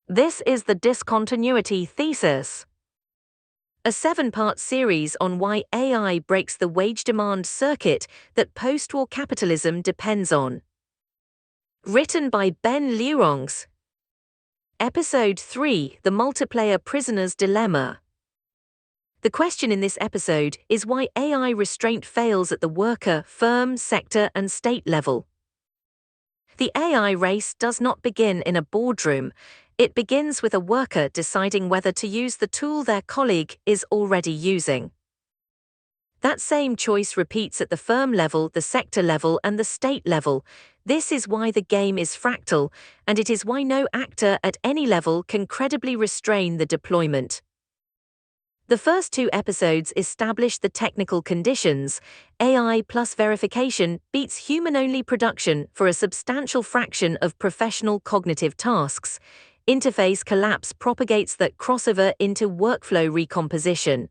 This is the Discontinuity Thesis, a 7-part series on why AI breaks the wage demand circuit that post-war capitalism depends on. Written by Ben Lerongs. Episode 3: The Multiplayer Prisoner's Dilemma. The question in this episode is why AI restraint fails at the worker, firm, sector, and state level. The AI race does not begin in a boardroom. It begins with a worker deciding whether to use the tool their colleague is already using. That same choice repeats at the firm level, the sector level, and the state level. This is why the game is fractal, and it is why no actor at any level can credibly restrain the deployment. The first 2 episodes establish the technical conditions. AI plus verification beats human-only production for a substantial fraction of professional cognitive tasks. Interface collapse propagates that crossover into workflow recomposition.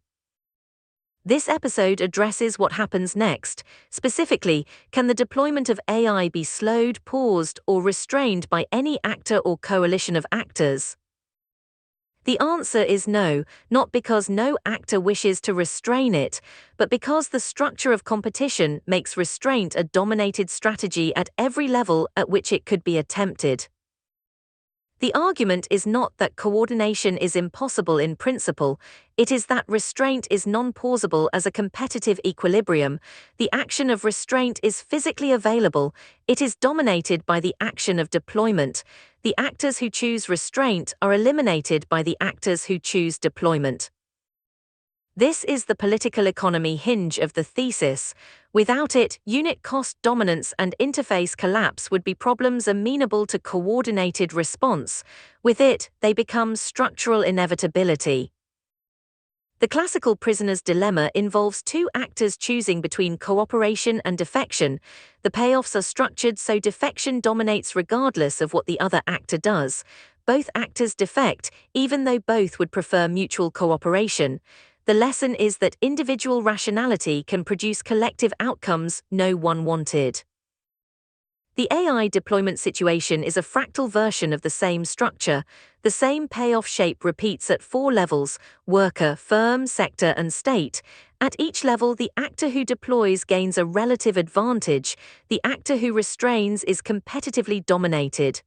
This episode addresses what happens next. Specifically, can the deployment of AI be slowed, paused, or restrained by any actor or coalition of actors? The answer is no, not because no actor wishes to restrain it, but because the structure of competition makes restraint a dominated strategy at every level at which it could be attempted. The argument is not that coordination is impossible in principle, it is that restraint is non-pausable as a competitive equilibrium. The action of restraint is physically available, it is dominated by the action of deployment. The actors who choose restraint are eliminated by the actors who choose deployment. This is the political economy hinge of the thesis. Without it, unit cost dominance and interface collapse would be problems amenable to coordinated response. With it, they become structural inevitability. The classical prisoner's dilemma involves 2 actors choosing between cooperation and defection. The payoffs are structured so defection dominates regardless of what the other actor does. Both actors defect, even though both would prefer mutual cooperation. The lesson is that individual rationality can produce collective outcomes no one wanted. The AI deployment situation is a fractal version of the same structure. The same payoff shape repeats at 4 levels: worker, firm, sector, and state. At each level, the actor who deploys gains a relative advantage. The actor who restrains is competitively dominated.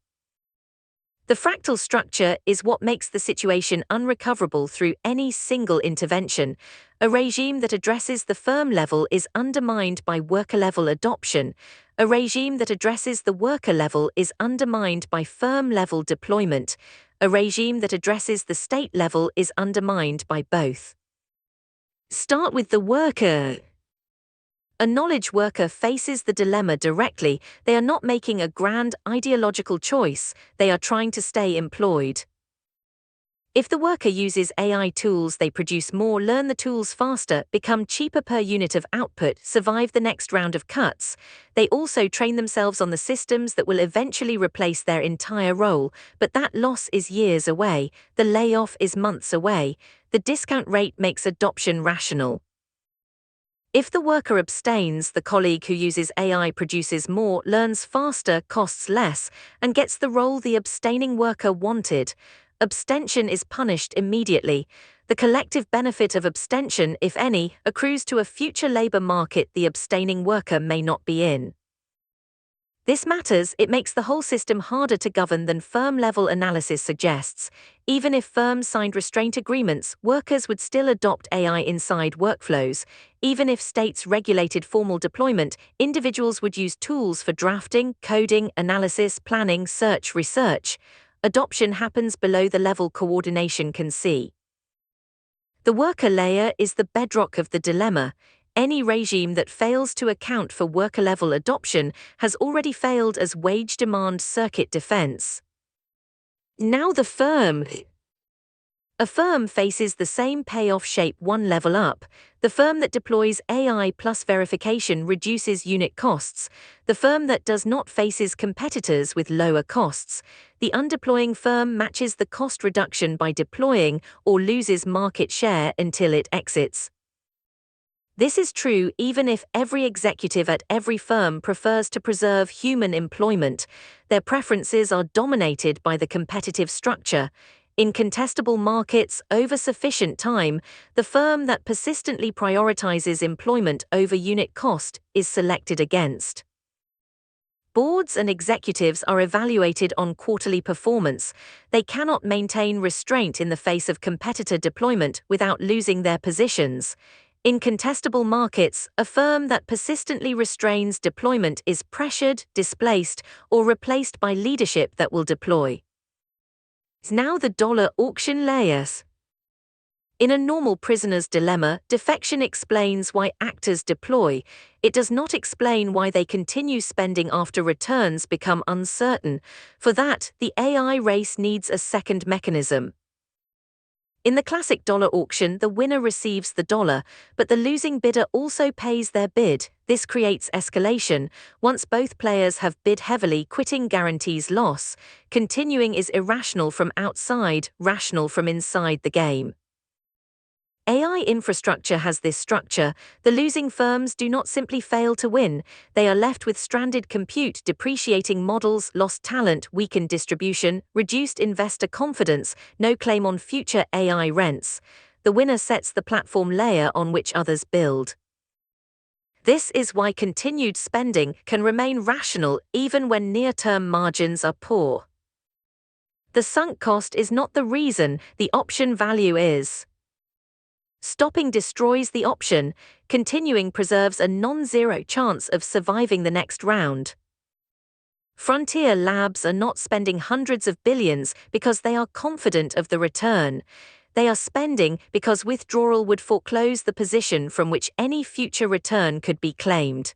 The fractal structure is what makes the situation unrecoverable through any single intervention. A regime that addresses the firm level is undermined by worker-level adoption. A regime that addresses the worker level is undermined by firm-level deployment. A regime that addresses the state level is undermined by both. Start with the worker. A knowledge worker faces the dilemma directly. They are not making a grand ideological choice, they are trying to stay employed. If the worker uses AI tools, they produce more, learn the tools faster, become cheaper per unit of output, survive the next round of cuts. They also train themselves on the systems that will eventually replace their entire role, but that loss is years away, the layoff is months away. The discount rate makes adoption rational. If the worker abstains, the colleague who uses AI produces more, learns faster, costs less, and gets the role the abstaining worker wanted. Abstention is punished immediately. The collective benefit of abstention, if any, accrues to a future labor market the abstaining worker may not be in. This matters. It makes the whole system harder to govern than firm-level analysis suggests. Even if firms signed restraint agreements, workers would still adopt AI inside workflows. Even if states regulated formal deployment, individuals would use tools for drafting, coding, analysis, planning, search, research. Adoption happens below the level coordination can see. The worker layer is the bedrock of the dilemma. Any regime that fails to account for worker-level adoption has already failed as wage demand circuit defense. Now the firm. A firm faces the same payoff shape 1 level up. The firm that deploys AI plus verification reduces unit costs. The firm that does not faces competitors with lower costs. The undeploying firm matches the cost reduction by deploying or loses market share until it exits. This is true even if every executive at every firm prefers to preserve human employment. Their preferences are dominated by the competitive structure. In contestable markets over sufficient time, the firm that persistently prioritizes employment over unit cost is selected against. Boards and executives are evaluated on quarterly performance. They cannot maintain restraint in the face of competitor deployment without losing their positions. In contestable markets, a firm that persistently restrains deployment is pressured, displaced, or replaced by leadership that will deploy. Now the dollar auction layers. In a normal prisoner's dilemma, defection explains why actors deploy. It does not explain why they continue spending after returns become uncertain. For that, the AI race needs a second mechanism. In the classic dollar auction, the winner receives the dollar, but the losing bidder also pays their bid. This creates escalation. Once both players have bid heavily, quitting guarantees loss. Continuing is irrational from outside, rational from inside the game. AI infrastructure has this structure. The losing firms do not simply fail to win. They are left with stranded compute, depreciating models, lost talent, weakened distribution, reduced investor confidence, no claim on future AI rents. The winner sets the platform layer on which others build. This is why continued spending can remain rational even when near-term margins are poor. The sunk cost is not the reason, the option value is. Stopping destroys the option, continuing preserves a non-zero chance of surviving the next round. Frontier labs are not spending hundreds of billions because they are confident of the return. They are spending because withdrawal would foreclose the position from which any future return could be claimed.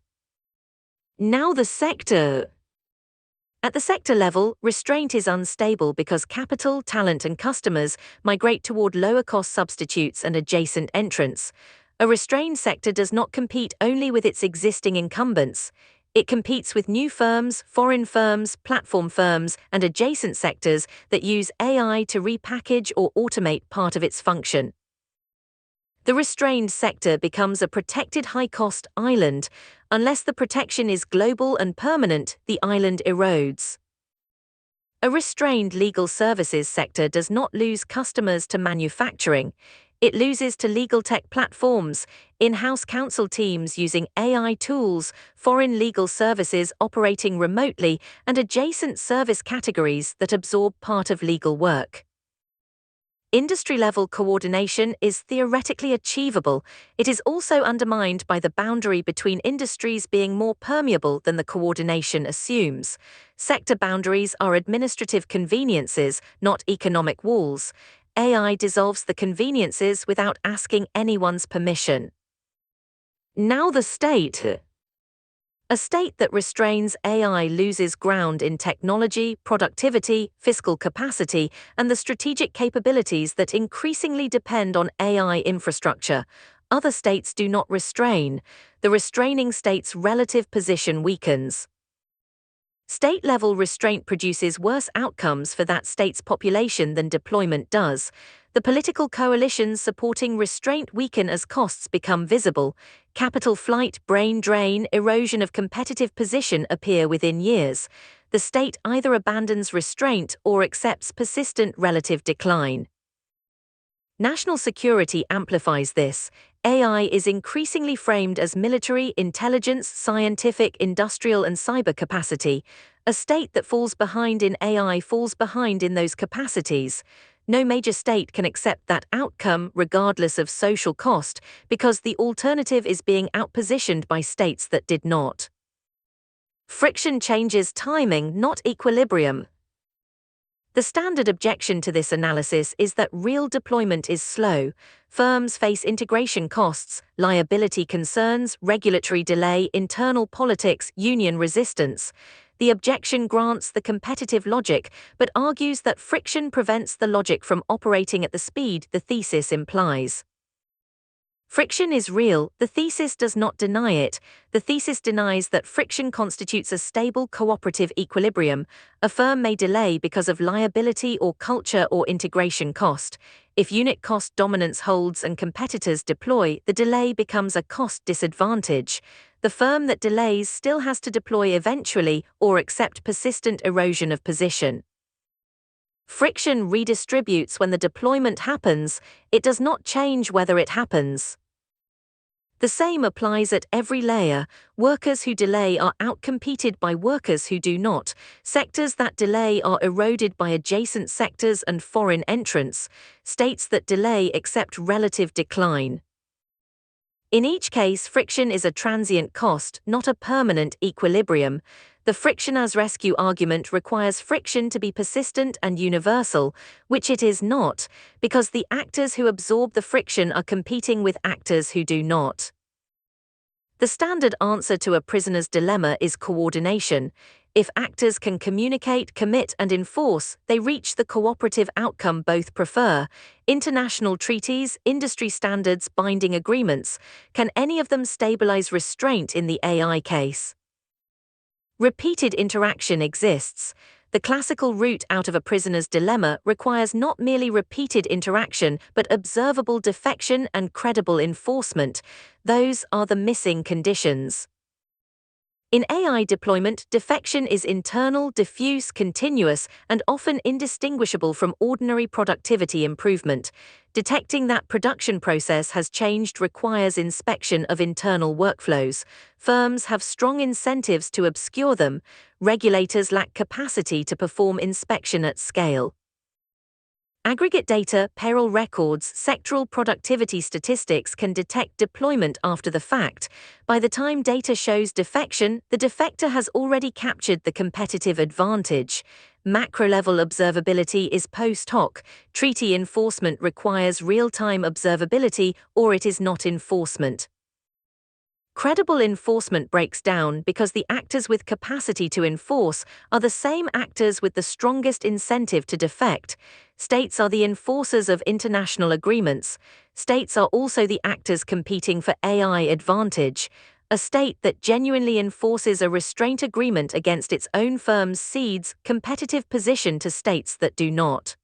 Now the sector. At the sector level, restraint is unstable because capital, talent, and customers migrate toward lower-cost substitutes and adjacent entrants. A restrained sector does not compete only with its existing incumbents. It competes with new firms, foreign firms, platform firms, and adjacent sectors that use AI to repackage or automate part of its function. The restrained sector becomes a protected high-cost island. Unless the protection is global and permanent, the island erodes. A restrained legal services sector does not lose customers to manufacturing. It loses to legal tech platforms, in-house counsel teams using AI tools, foreign legal services operating remotely, and adjacent service categories that absorb part of legal work. Industry-level coordination is theoretically achievable. It is also undermined by the boundary between industries being more permeable than the coordination assumes. Sector boundaries are administrative conveniences, not economic walls. AI dissolves the conveniences without asking anyone's permission. Now the state. A state that restrains AI loses ground in technology, productivity, fiscal capacity, and the strategic capabilities that increasingly depend on AI infrastructure. Other states do not restrain. The restraining state's relative position weakens. State-level restraint produces worse outcomes for that state's population than deployment does. The political coalitions supporting restraint weaken as costs become visible. Capital flight, brain drain, erosion of competitive position appear within years. The state either abandons restraint or accepts persistent relative decline. National security amplifies this. AI is increasingly framed as military, intelligence, scientific, industrial, and cyber capacity. A state that falls behind in AI falls behind in those capacities. No major state can accept that outcome regardless of social cost, because the alternative is being outpositioned by states that did not. Friction changes timing, not equilibrium. The standard objection to this analysis is that real deployment is slow. Firms face integration costs, liability concerns, regulatory delay, internal politics, union resistance. The objection grants the competitive logic, but argues that friction prevents the logic from operating at the speed the thesis implies. Friction is real, the thesis does not deny it. The thesis denies that friction constitutes a stable cooperative equilibrium. A firm may delay because of liability or culture or integration cost. If unit cost dominance holds and competitors deploy, the delay becomes a cost disadvantage. The firm that delays still has to deploy eventually or accept persistent erosion of position. Friction redistributes when the deployment happens, it does not change whether it happens. The same applies at every layer. Workers who delay are outcompeted by workers who do not. Sectors that delay are eroded by adjacent sectors and foreign entrants. States that delay accept relative decline. In each case, friction is a transient cost, not a permanent equilibrium. The friction as rescue argument requires friction to be persistent and universal, which it is not, because the actors who absorb the friction are competing with actors who do not. The standard answer to a prisoner's dilemma is coordination. If actors can communicate, commit, and enforce, they reach the cooperative outcome both prefer. International treaties, industry standards, binding agreements. Can any of them stabilize restraint in the AI case? Repeated interaction exists. The classical route out of a prisoner's dilemma requires not merely repeated interaction but observable defection and credible enforcement. Those are the missing conditions. In AI deployment, defection is internal, diffuse, continuous, and often indistinguishable from ordinary productivity improvement. Detecting that production process has changed requires inspection of internal workflows. Firms have strong incentives to obscure them. Regulators lack capacity to perform inspection at scale. Aggregate data, payroll records, sectoral productivity statistics can detect deployment after the fact. By the time data shows defection, the defector has already captured the competitive advantage. Macro-level observability is post hoc. Treaty enforcement requires real-time observability, or it is not enforcement. Credible enforcement breaks down because the actors with capacity to enforce are the same actors with the strongest incentive to defect. States are the enforcers of international agreements. States are also the actors competing for AI advantage. A state that genuinely enforces a restraint agreement against its own firms cedes competitive position to states that do not.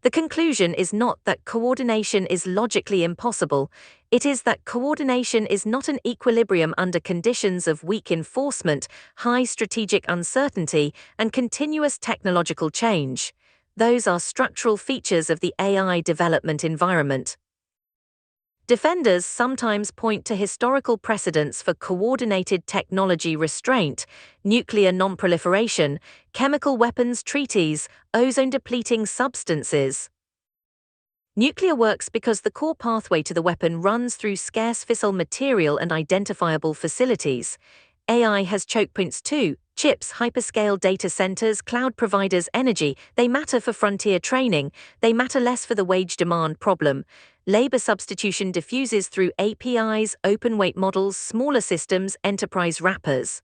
The conclusion is not that coordination is logically impossible, it is that coordination is not an equilibrium under conditions of weak enforcement, high strategic uncertainty, and continuous technological change. Those are structural features of the AI development environment. Defenders sometimes point to historical precedents for coordinated technology restraint, nuclear nonproliferation, chemical weapons treaties, ozone-depleting substances. Nuclear works because the core pathway to the weapon runs through scarce fissile material and identifiable facilities. AI has choke points too. Chips, hyperscale data centers, cloud providers, energy, they matter for frontier training, they matter less for the wage demand problem. Labor substitution diffuses through APIs, open-weight models, smaller systems, enterprise wrappers.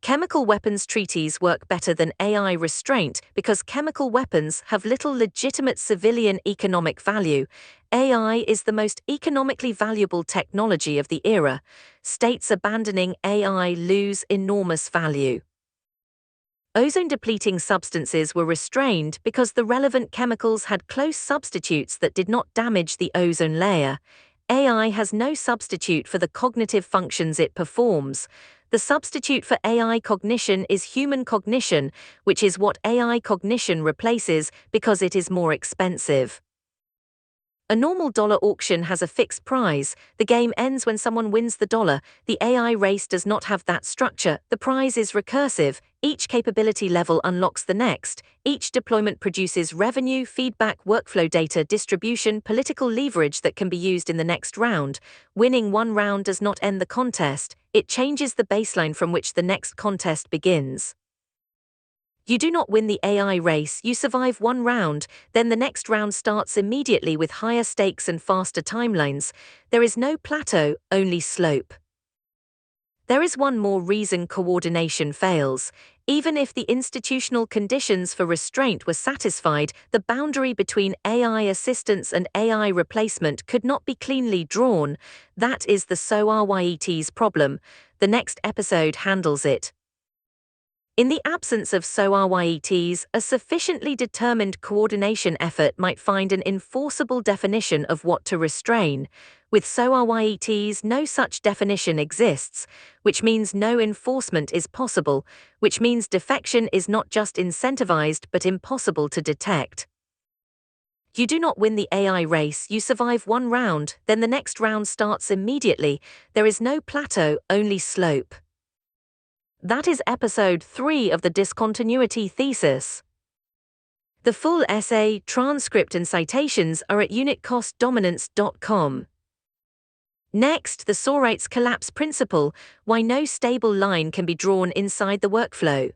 Chemical weapons treaties work better than AI restraint because chemical weapons have little legitimate civilian economic value. AI is the most economically valuable technology of the era. States abandoning AI lose enormous value. Ozone-depleting substances were restrained because the relevant chemicals had close substitutes that did not damage the ozone layer. AI has no substitute for the cognitive functions it performs. The substitute for AI cognition is human cognition, which is what AI cognition replaces because it is more expensive. A normal dollar auction has a fixed prize. The game ends when someone wins the dollar. The AI race does not have that structure. The prize is recursive. Each capability level unlocks the next. Each deployment produces revenue, feedback, workflow data, distribution, political leverage that can be used in the next round. Winning one round does not end the contest. It changes the baseline from which the next contest begins. You do not win the AI race, you survive one round, then the next round starts immediately with higher stakes and faster timelines. There is no plateau, only slope. There is one more reason coordination fails. Even if the institutional conditions for restraint were satisfied, the boundary between AI assistance and AI replacement could not be cleanly drawn. That is the Sorites problem. The next episode handles it. In the absence of Sorites, a sufficiently determined coordination effort might find an enforceable definition of what to restrain. With Sorites, no such definition exists, which means no enforcement is possible, which means defection is not just incentivized but impossible to detect. You do not win the AI race, you survive one round, then the next round starts immediately. There is no plateau, only slope. That is episode 3 of the Discontinuity Thesis. The full essay, transcript and citations are at unitcostdominance.com. Next, the Sorites collapse principle, why no stable line can be drawn inside the workflow.